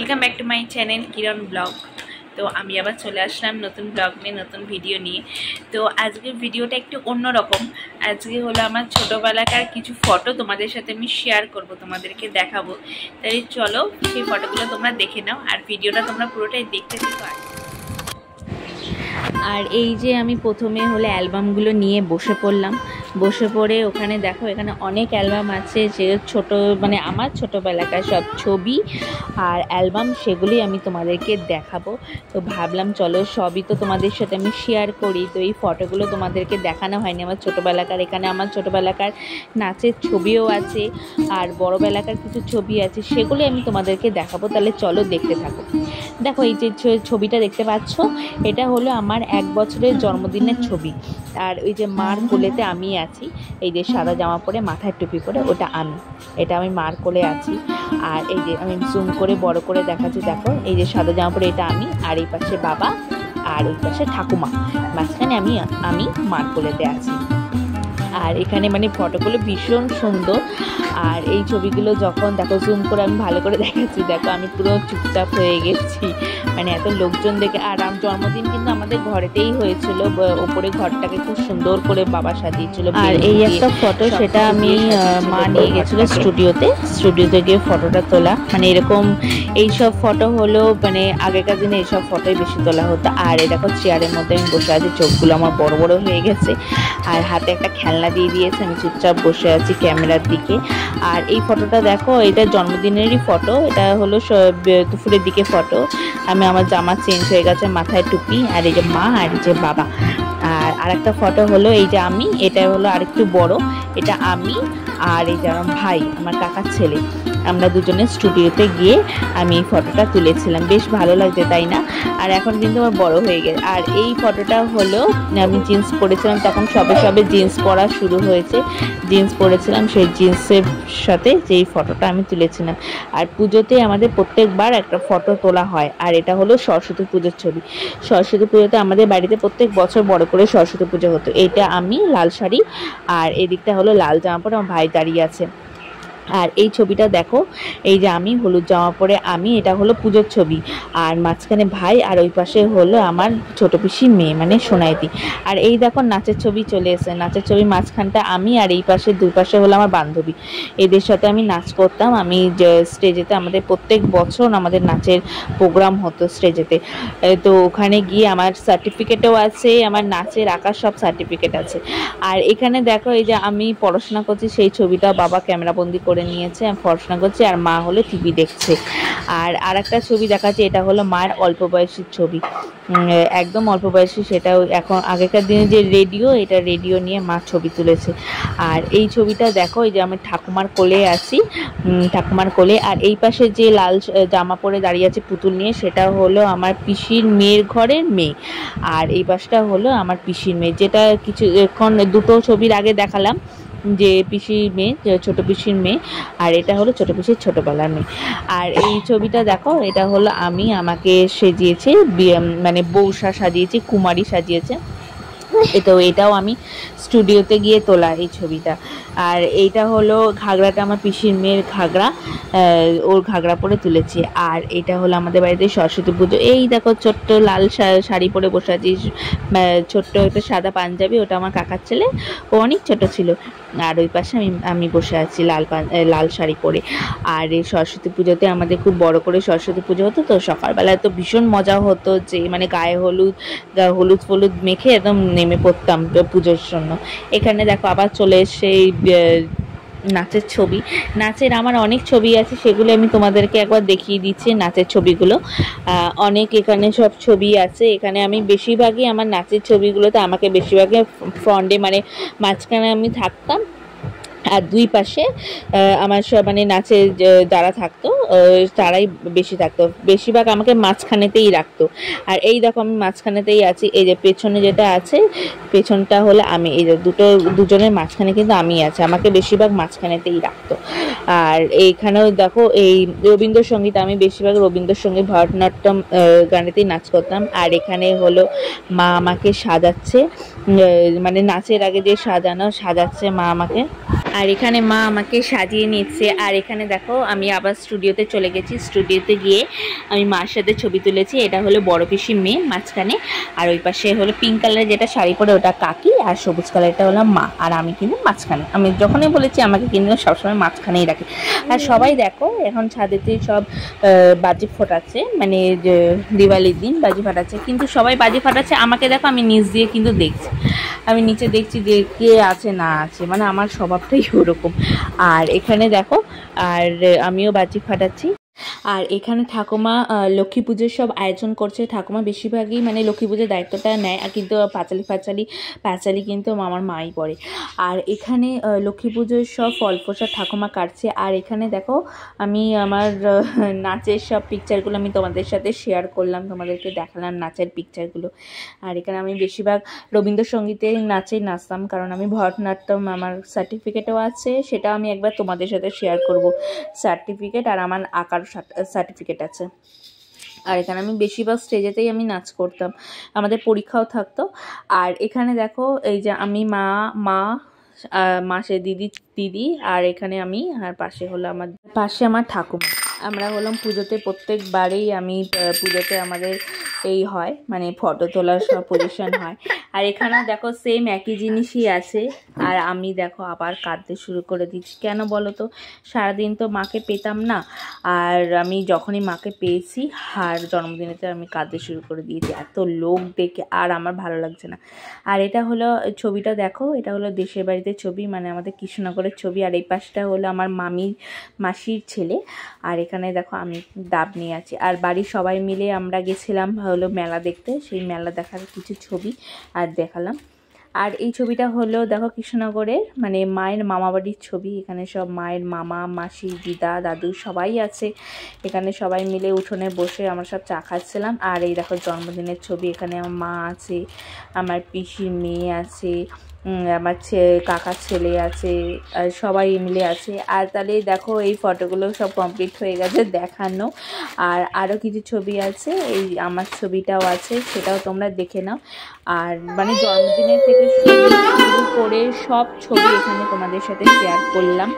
Welcome back to my channel Kiran blog. তো আমি আবার চলে আসলাম নতুন ব্লগ নিয়ে, নতুন ভিডিও নিয়ে। তো আজকের ভিডিওটা একটু অন্যরকম। আজকে হলো আমার ছোটোবেলাকার কিছু ফটো তোমাদের সাথে আমি শেয়ার করব, তোমাদেরকে দেখাবো। তাই চলো সেই ফটোগুলো তোমরা দেখে নাও, আর ভিডিওটা তোমরা পুরোটাই দেখতে থাকো। আর এই যে আমি প্রথমে হলো অ্যালবামগুলো নিয়ে বসে পড়লাম। বসে পড়ে ওখানে দেখো, এখানে অনেক অ্যালবাম আছে, যে ছোটো মানে আমার ছোটোবেলাকার সব ছবি আর অ্যালবাম, সেগুলি আমি তোমাদেরকে দেখাবো। তো ভাবলাম চলো সবই তো তোমাদের সাথে আমি শেয়ার করি। তো এই ফটোগুলো তোমাদেরকে দেখানো হয়নি আমার ছোটোবেলাকার। এখানে আমার ছোটোবেলাকার নাচের ছবিও আছে, আর বড়োবেলাকার কিছু ছবি আছে, সেগুলি আমি তোমাদেরকে দেখাবো। তাহলে চলো দেখতে থাকো। দেখো এই যে ছবিটা দেখতে পাচ্ছ, এটা হলো আমার 1 বছরের জন্মদিনের ছবি। আর ওই যে মার কোলেতে আমি আছি, এই যে সাদা জামা পরে মাথায় টুপি পরে, ওটা এটা আমি মার কোলে আছি। আর এই যে আমি জুম করে বড় করে দেখাচ্ছি, দেখো এই যে সাদা জামা পরে, এটা আমি, আর এই পাশে বাবা, আর ওই পাশে ঠাকুমা, মাঝখানে আমি মার কোলেতে আছি। আর এখানে মানে ফটোগুলো ভীষণ সুন্দর। আর এই ছবিগুলো যখন দেখো জুম করে আমি ভালো করে দেখাচ্ছি, দেখো আমি পুরো চুপচাপ হয়ে গেছি, মানে এত লোকজন দেখে। আর আমার জন্মদিন কিন্তু আমাদের ঘরেতেই হয়েছিল, ওপরে ঘরটাকে খুব সুন্দর করে বাবা সাজিয়েছিল। আর এই একটা ফটো, সেটা আমি মা নিয়ে গেছিলো স্টুডিওতে গিয়ে ফটোটা তোলা। মানে এরকম এইসব ফটো হলো মানে আগেকার দিনে এইসব ফটোই বেশি তোলা হতো। আর এই দেখো চেয়ারের মধ্যে আমি বসে আছি, চোখগুলো আমার বড় বড় হয়ে গেছে, আর হাতে একটা খেলনা দিয়ে দিয়েছে, আমি চুপচাপ বসে আছি ক্যামেরার দিকে। আর এই ফটোটা দেখো, এটা জন্মদিনেরই ফটো। এটা হলো দুপুরের দিকে ফটো। আমার জামা চেঞ্জ হয়ে গেছে, মাথায় টুপি, আর এই যে মা, আর এই যে বাবা। আর আরেকটা ফটো হলো এই যে আমি, এটা হলো আরেকটু বড়, এটা আমি আর এই যে আমার ভাই, আমার কাকার ছেলে, আমরা দুজনে স্টুডিওতে গিয়ে আমি এই ফটোটা তুলেছিলাম। বেশ ভালো লাগছে, তাই না? আর এখন কিন্তু আমার বড় হয়ে গেছে। আর এই ফটোটা হলো আমি জিন্স পরেছিলাম, তখন সবে জিন্স পরা শুরু হয়েছে, জিন্স পরেছিলাম, সেই জিন্সের সাথে যেই ফটোটা আমি তুলেছিলাম। আর পুজোতে আমাদের প্রত্যেকবার একটা ফটো তোলা হয়। আর এটা হলো সরস্বতী পুজোর ছবি। সরস্বতী পুজোতে আমাদের বাড়িতে প্রত্যেক বছর বড় করে সরস্বতী পুজো হতো। এটা আমি লাল শাড়ি, আর এদিকটা হলো লাল জামা পরে আমার ভাই দাঁড়িয়ে আছে। আর এই ছবিটা দেখো, এই যে আমি হলুদ জামা পরে, আমি, এটা হলো পুজোর ছবি। আর মাঝখানে ভাই, আর ওই পাশে হলো আমার ছোট পিসির মেয়ে, মানে সোনাইদি। আর এই দেখো নাচের ছবি চলে এসে, নাচের ছবি মাঝখানটা আমি, আর এই পাশে দুই পাশে হলো আমার বান্ধবী। এদের সাথে আমি নাচ করতাম। আমি স্টেজেতে, আমাদের প্রত্যেক বছর আমাদের নাচের প্রোগ্রাম হতো স্টেজেতে। তো ওখানে গিয়ে আমার সার্টিফিকেটও আছে, আমার নাচের আঁকার সব সার্টিফিকেট আছে। আর এখানে দেখো এই যে আমি পড়াশোনা করছি, সেই ছবিটা বাবা ক্যামেরাবন্দি করে নিয়েছে, আমি পড়াশোনা করছি, আর মা হলো টিভি দেখছে। আর একটা ছবি দেখাচ্ছে, এটা হলো মায়ের অল্প বয়সের ছবি, একদম অল্প বয়সী। সেটাও এখন আগেকার দিনে যে রেডিও, এটা রেডিও নিয়ে মা ছবি তুলেছে। আর এই ছবিটা দেখো, এই যে আমি ঠাকুমার কোলে আছি, ঠাকুমার কোলে। আর এই পাশে যে লাল জামা পরে দাঁড়িয়ে আছে পুতুল নিয়ে, সেটা হলো আমার পিসির মেয়ের ঘরের মেয়ে। আর এই পাশটা হলো আমার পিসির মেয়ে, যেটা কিছুক্ষণ দুটো ছবির আগে দেখালাম, যে পিসির মেয়ে, ছোট পিসির মেয়ে। আর এটা হলো ছোট পিসির ছোটবেলার মেয়ে। আর এই ছবিটা দেখো, এটা হলো আমাকে সেজিয়েছে, মানে বৌসা সাজিয়েছে, কুমারী সাজিয়েছে। এটাও আমি স্টুডিওতে গিয়ে তোলা এই ছবিটা। আর এইটা হলো ঘাগরাটা, আমার পিসির মেয়ের ঘাগরা, ওর ঘাগরা পরে তুলেছি। আর এটা হলো আমাদের বাড়িতে সরস্বতী পুজো। এই দেখো ছোট্ট লাল শাড়ি পরে বসে আছি, ছোট্ট একটা সাদা পাঞ্জাবি, ওটা আমার কাকার ছেলে, ও অনেক ছোট ছিল। আর ওই পাশে আমি বসে আছি লাল শাড়ি পরে। আর এই সরস্বতী পুজোতে আমাদের খুব বড় করে সরস্বতী পুজো হতো। তো সকালবেলায় তো ভীষণ মজা হতো, যে মানে গায়ে হলুদ মেখে একদম নেমে পড়তাম পুজোর জন্য। এখানে দেখো আবার চলে এসে নাচের ছবি। নাচের আমার অনেক ছবি আছে, সেগুলো আমি তোমাদেরকে একবার দেখিয়ে দিচ্ছি। নাচের ছবিগুলো অনেক, এখানে সব ছবি আছে। এখানে আমি বেশিরভাগই আমার নাচের ছবিগুলোতে আমাকে বেশিরভাগই ফ্রন্টে, মানে মাঝখানে আমি থাকতাম, আর দুই পাশে আমার সব মানে নাচে যারা থাকতো তারাই বেশি থাকতো, বেশিরভাগ আমাকে মাঝখানেতেই রাখতো। আর এই দেখো আমি মাঝখানেতেই আছি। এই যে পেছনে যেটা আছে, পেছনটা হলো আমি, এই যে দুজনের মাঝখানে কিন্তু আমি আছি, আমাকে বেশিরভাগ মাঝখানেতেই রাখতো। আর এইখানেও দেখো এই রবীন্দ্রসঙ্গীত, আমি বেশিরভাগ রবীন্দ্রসঙ্গীত, ভরতনাট্যম গানেতেই নাচ করতাম। আর এখানে হলো মা আমাকে সাজাচ্ছে, মানে নাচের আগে যে সাজাচ্ছে মা আমাকে। আর এখানে মা আমাকে সাজিয়ে নিচ্ছে। আর এখানে দেখো আমি আবার স্টুডিওতে চলে গেছি। স্টুডিওতে গিয়ে আমি মার সাথে ছবি তুলেছি। এটা হলো বড় পিসির মেয়ে মাঝখানে, আর ওই পাশে হলো পিঙ্ক কালারের যেটা শাড়ি পরে ওটা কাকি, আর সবুজ কালারটা হলো মা, আর আমি কিন্তু মাঝখানে। আমি যখনই বলেছি আমাকে কিন্তু সবসময় মাঝখানেই রাখি। আর সবাই দেখো এখন ছাদেতে সব বাজি ফোটাচ্ছে, মানে দিওয়ালির দিন বাজি ফাটাচ্ছে, কিন্তু সবাই বাজি ফাটাচ্ছে, আমাকে দেখো আমি নিচ দিয়ে কিন্তু দেখছি, আমি নিচে দেখছি যে কে আছে না আছে, মানে আমার স্বভাবটাই ওরকম। আর এখানে দেখো আর আমিও বাজি ফাটাচ্ছি। আর এখানে ঠাকুমা লক্ষ্মী পুজোর সব আয়োজন করছে। ঠাকুমা বেশিরভাগই মানে লক্ষ্মী পুজোর দায়িত্বটা নেয়, আর কিন্তু পাঁচালি কিন্তু আমার মাই করে। আর এখানে লক্ষ্মী পুজোর সব ফল প্রসাদ ঠাকুমা কাটছে। আর এখানে দেখো আমি আমার নাচের সব পিকচারগুলো আমি তোমাদের সাথে শেয়ার করলাম, তোমাদেরকে দেখালাম নাচের পিকচারগুলো। আর এখানে আমি বেশিরভাগ রবীন্দ্রসঙ্গীতের নাচেই নাচতাম, কারণ আমি ভরতনাট্যম আমার সার্টিফিকেটও আছে, সেটা আমি একবার তোমাদের সাথে শেয়ার করব সার্টিফিকেট, আর আমার আঁকার সার্টিফিকেট আছে। আর এখানে আমি বেশিরভাগ স্টেজেতেই আমি নাচ করতাম, আমাদের পরীক্ষাও থাকতো। আর এখানে দেখো এই যে আমি মাসে দিদি আর এখানে আমি, আর পাশে আমার ঠাকুমা। আমরা হলাম পুজোতে প্রত্যেকবারেই আমি পুজোতে আমাদের এই হয়, মানে ফটো তোলার সব পজিশন হয়। আর এখানেও দেখো সেম একই জিনিসই আছে। আর আমি দেখো আবার কাঁদতে শুরু করে দিচ্ছি, কেন বলো তো, সারাদিন তো মাকে পেতাম না, আর আমি যখনই মাকে পেয়েছি আর জন্মদিনেতে আমি কাঁদতে শুরু করে দিয়েছি, এত লোক দেখে আর আমার ভালো লাগছে না। আর এটা হলো ছবিটা দেখো, এটা হলো দেশের বাড়িতে ছবি, মানে আমাদের কৃষ্ণনগরের ছবি। আর এই পাশটা হলো আমার মাসির ছেলে। আর এখানে দেখো আমি ডাব নিয়ে আছি। আর বাড়ির সবাই মিলে আমরা গেছিলাম হলো মেলা দেখতে, সেই মেলা দেখার কিছু ছবি আর দেখালাম। আর এই ছবিটা হলো দেখো কৃষ্ণনগরের মানে মায়ের মামা বাড়ির ছবি। এখানে সব মায়ের মামা মাসি দিদা দাদু সবাই আছে, এখানে সবাই মিলে উঠোনে বসে আমরা সব চা খাচ্ছিলাম। আর এই দেখো জন্মদিনের ছবি, এখানে আমার মা আছে, আমার পিসির মেয়ে আছে, আমার কাকার ছেলে আছে, আর সবাই মিলে আছে। আর তাহলে দেখো এই ফটোগুলো সব কমপ্লিট হয়ে গেছে দেখানো। আর আরও কিছু ছবি আছে, এই আমার ছবিটাও আছে, সেটাও তোমরা দেখে নাও। আর মানে জন্মদিনের থেকে শুরু করে সব ছবি এখানে তোমাদের সাথে শেয়ার করলাম।